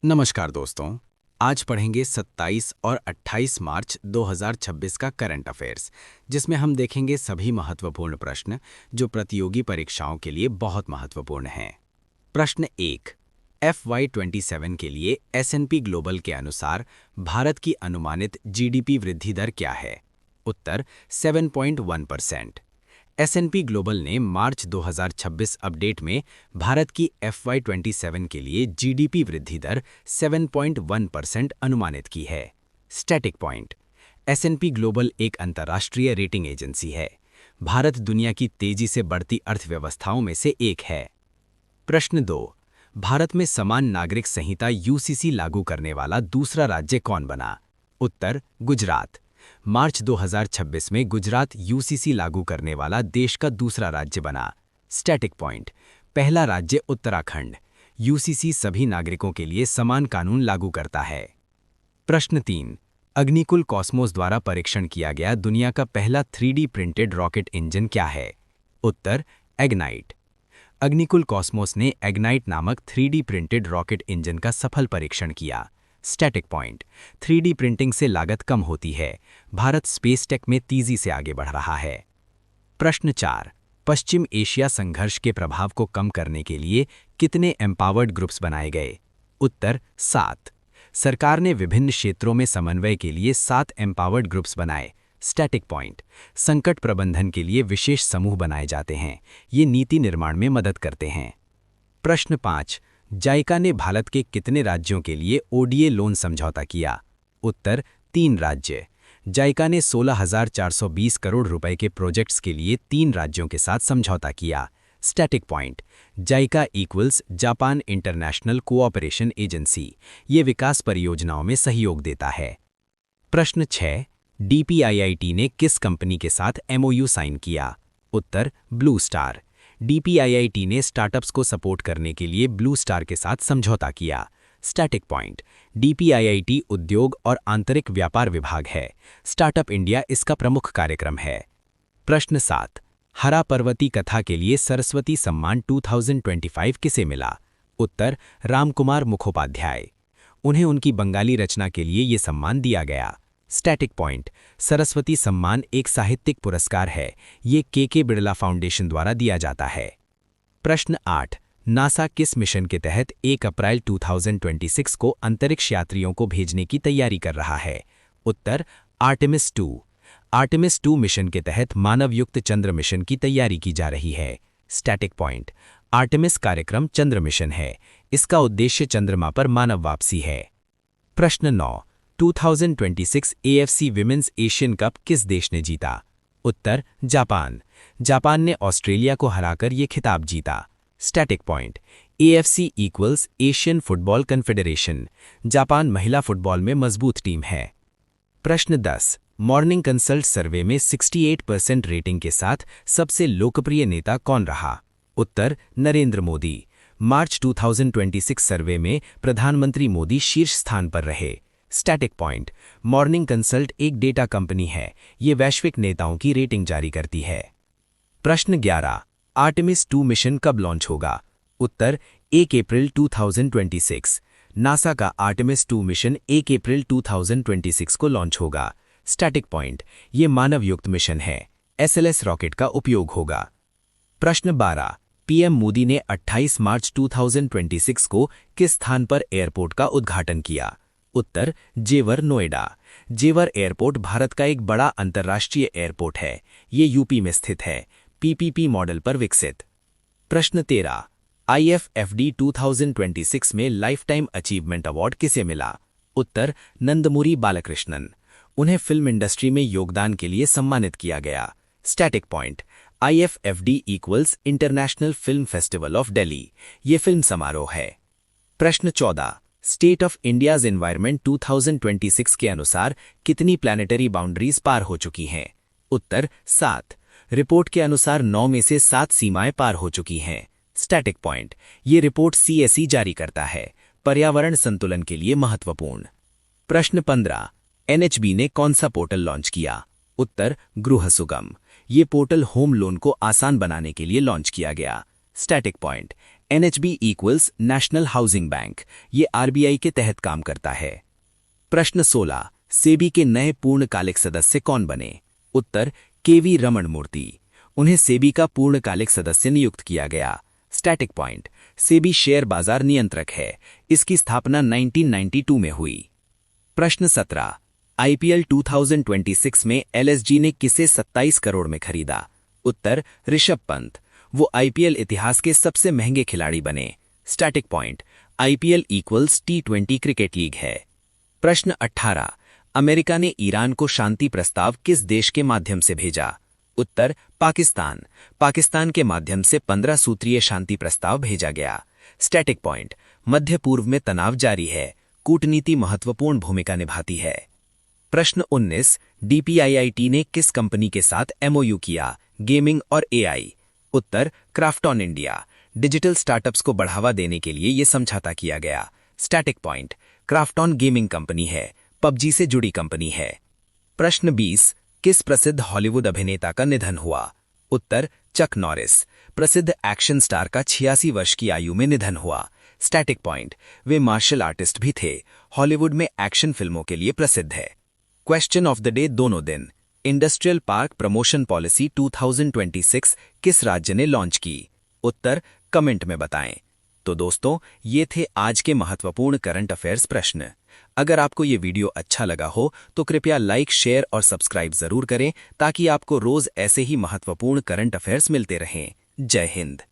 नमस्कार दोस्तों। आज पढ़ेंगे 27 और 28 मार्च 2026 का करंट अफेयर्स, जिसमें हम देखेंगे सभी महत्वपूर्ण प्रश्न जो प्रतियोगी परीक्षाओं के लिए बहुत महत्वपूर्ण हैं। प्रश्न 1। FY27 के लिए S&P ग्लोबल के अनुसार भारत की अनुमानित जीडीपी वृद्धि दर क्या है? उत्तर 7.1%। S&P ग्लोबल ने मार्च 2026 अपडेट में भारत की FY27 के लिए जीडीपी वृद्धि दर 7.1% अनुमानित की है। Static point. S&P ग्लोबल एक अंतर्राष्ट्रीय रेटिंग एजेंसी है। भारत दुनिया की तेजी से बढ़ती अर्थव्यवस्थाओं में से एक है। प्रश्न 2। भारत में समान नागरिक संहिता UCC लागू करने वाला दूसरा राज्य कौन बना? उत्तर गुजरात। मार्च 2026 में गुजरात UCC लागू करने वाला देश का दूसरा राज्य बना। Static point. पहला राज्य उत्तराखंड। UCC सभी नागरिकों के लिए समान कानून लागू करता है। प्रश्न 3। अग्निकुल कॉस्मोस द्वारा परीक्षण किया गया दुनिया का पहला 3D प्रिंटेड रॉकेट इंजन क्या है? उत्तर एग्नाइट। अग्निकुल कॉस्मोस ने एग्नाइट नामक 3D प्रिंटेड रॉकेट इंजन का सफल परीक्षण किया। Static point. 3D प्रिंटिंग से लागत कम होती है। भारत स्पेस टेक में तेजी से आगे बढ़ रहा है। प्रश्न 4। पश्चिम एशिया संघर्ष के प्रभाव को कम करने के लिए कितने एम्पावर्ड ग्रुप्स बनाए गए? उत्तर 7। सरकार ने विभिन्न क्षेत्रों में समन्वय के लिए 7 एम्पावर्ड ग्रुप्स बनाए। Static point. संकट प्रबंधन के लिए विशेष समूह बनाए जाते हैं। ये नीति निर्माण में मदद करते हैं। प्रश्न 5। जाइका ने भारत के कितने राज्यों के लिए ODA लोन समझौता किया? उत्तर 3 राज्य। जाइका ने 16,420 करोड़ रुपए के प्रोजेक्ट्स के लिए 3 राज्यों के साथ समझौता किया। Static point. JICA equals Japan international cooperation agency. ये विकास परियोजनाओं में सहयोग देता है। प्रश्न 6। DPIIT ने किस कंपनी के साथ MOU साइन किया? उत्तर ब्लू स्टार। DPIIT ने स्टार्टअप्स को सपोर्ट करने के लिए ब्लू स्टार के साथ समझौता किया। Static point. DPIIT उद्योग और आंतरिक व्यापार विभाग है। स्टार्टअप इंडिया इसका प्रमुख कार्यक्रम है। प्रश्न 7। हरा पर्वती कथा के लिए सरस्वती सम्मान 2025 किसे मिला? उत्तर रामकुमार मुखोपाध्याय। उन्हें उनकी बंगाली रचना के लिए ये सम्मान दिया गया। Static point. सरस्वती सम्मान एक साहित्यिक पुरस्कार है। ये के बिड़ला फाउंडेशन द्वारा दिया जाता है। प्रश्न 8। नासा किस मिशन के तहत 1 अप्रैल 2026 को अंतरिक्ष यात्रियों को भेजने की तैयारी कर रहा है? उत्तर आर्टेमिस 2। आर्टेमिस 2 मिशन के तहत मानवयुक्त चंद्र मिशन की तैयारी की जा रही है। Static point. आर्टेमिस कार्यक्रम चंद्र मिशन है। इसका उद्देश्य चंद्रमा पर मानव वापसी है। प्रश्न 9। 2026 AFC विमेंस एशियन कप किस देश ने जीता? उत्तर जापान। जापान ने ऑस्ट्रेलिया को हराकर ये खिताब जीता। Static point. AFC equals Asian football confederation. Japan महिला फुटबॉल में मजबूत टीम है। प्रश्न 10। मॉर्निंग कंसल्ट सर्वे में 68% रेटिंग के साथ सबसे लोकप्रिय नेता कौन रहा? उत्तर नरेंद्र मोदी। मार्च 2026 सर्वे में प्रधानमंत्री मोदी शीर्ष स्थान पर रहे। Static point. मॉर्निंग कंसल्ट एक डेटा कंपनी है। ये वैश्विक नेताओं की रेटिंग जारी करती है। प्रश्न 11। आर्टेमिस 2 मिशन कब लॉन्च होगा? उत्तर 1 अप्रैल 2026। नासा का आर्टेमिस 2 मिशन 1 अप्रैल 2026 को लॉन्च होगा। Static point. ये मानवयुक्त मिशन है। SLS रॉकेट का उपयोग होगा। प्रश्न 12। PM मोदी ने 28 मार्च 2026 को किस स्थान पर एयरपोर्ट का उद्घाटन किया? उत्तर जेवर नोएडा। जेवर एयरपोर्ट भारत का एक बड़ा अंतर्राष्ट्रीय एयरपोर्ट है। ये यूपी में स्थित है। PPP मॉडल पर विकसित। प्रश्न 13। IFFD 2026 में लाइफ टाइम अचीवमेंट अवार्ड किसे मिला? उत्तर नंदमुरी बालकृष्णन। उन्हें फिल्म इंडस्ट्री में योगदान के लिए सम्मानित किया गया। Static point. IFFD equals international film festival of Delhi. ये फिल्म समारोह है। प्रश्न 14। स्टेट ऑफ इंडियाज एनवायरनमेंट 2026 के अनुसार कितनी प्लैनेटरी बाउंड्रीज पार हो चुकी हैं? उत्तर 7। रिपोर्ट के अनुसार 9 में से 7 सीमाएं पार हो चुकी हैं। Static point. ये रिपोर्ट CSE जारी करता है। पर्यावरण संतुलन के लिए महत्वपूर्ण। प्रश्न 15। NHB ने कौन सा पोर्टल लॉन्च किया? उत्तर गृह सुगम। ये पोर्टल होम लोन को आसान बनाने के लिए लॉन्च किया गया। Static point. NHB equals national housing bank, ये RBI के तहत काम करता है। प्रश्न 16, सेबी के नए पूर्णकालिक सदस्य कौन बने? उत्तर KV रमण मूर्ति। उन्हें सेबी का पूर्णकालिक सदस्य नियुक्त किया गया। स्टैटिक पॉइंट, सेबी शेयर बाजार नियंत्रक है। इसकी स्थापना 1992 में हुई। प्रश्न 17, IPL 2026 में LSG ने किसे 27 करोड़ में खरीदा? उत्तर ऋषभ पंत। वो IPL इतिहास के सबसे महंगे खिलाड़ी बने। Static point, IPL equals T20 cricket league है। प्रश्न 18, अमेरिका ने ईरान को शांति प्रस्ताव किस देश के माध्यम से भेजा? उत्तर पाकिस्तान। पाकिस्तान के माध्यम से 15 सूत्रीय शांति प्रस्ताव भेजा गया। स्टैटिक पॉइंट, मध्य पूर्व में तनाव जारी है। कूटनीति महत्वपूर्ण भूमिका निभाती है। प्रश्न 19, DPIIT ने किस कंपनी के साथ MOU किया? गेमिंग और AI? उत्तर क्राफ्टॉन इंडिया। डिजिटल स्टार्टअप्स को बढ़ावा देने के लिए यह समझौता किया गया। Static point, Krafton gaming company है, PUBG से जुड़ी कंपनी है। प्रश्न 20, किस प्रसिद्ध हॉलीवुड अभिनेता का निधन हुआ? उत्तर चक नॉरिस। प्रसिद्ध एक्शन स्टार का 86 वर्ष की आयु में निधन हुआ। स्टैटिक पॉइंट, वे मार्शल आर्टिस्ट भी थे। हॉलीवुड में एक्शन फिल्मों के लिए प्रसिद्ध है। क्वेश्चन ऑफ द डे दोनों दिन, इंडस्ट्रियल पार्क प्रमोशन पॉलिसी 2026 किस राज्य ने लॉन्च की? उत्तर कमेंट में बताएं। तो दोस्तों, ये थे आज के महत्वपूर्ण करंट अफेयर्स प्रश्न। अगर आपको ये वीडियो अच्छा लगा हो तो कृपया लाइक, शेयर और सब्सक्राइब जरूर करें ताकि आपको रोज ऐसे ही महत्वपूर्ण करंट अफेयर्स मिलते रहें। जय हिंद।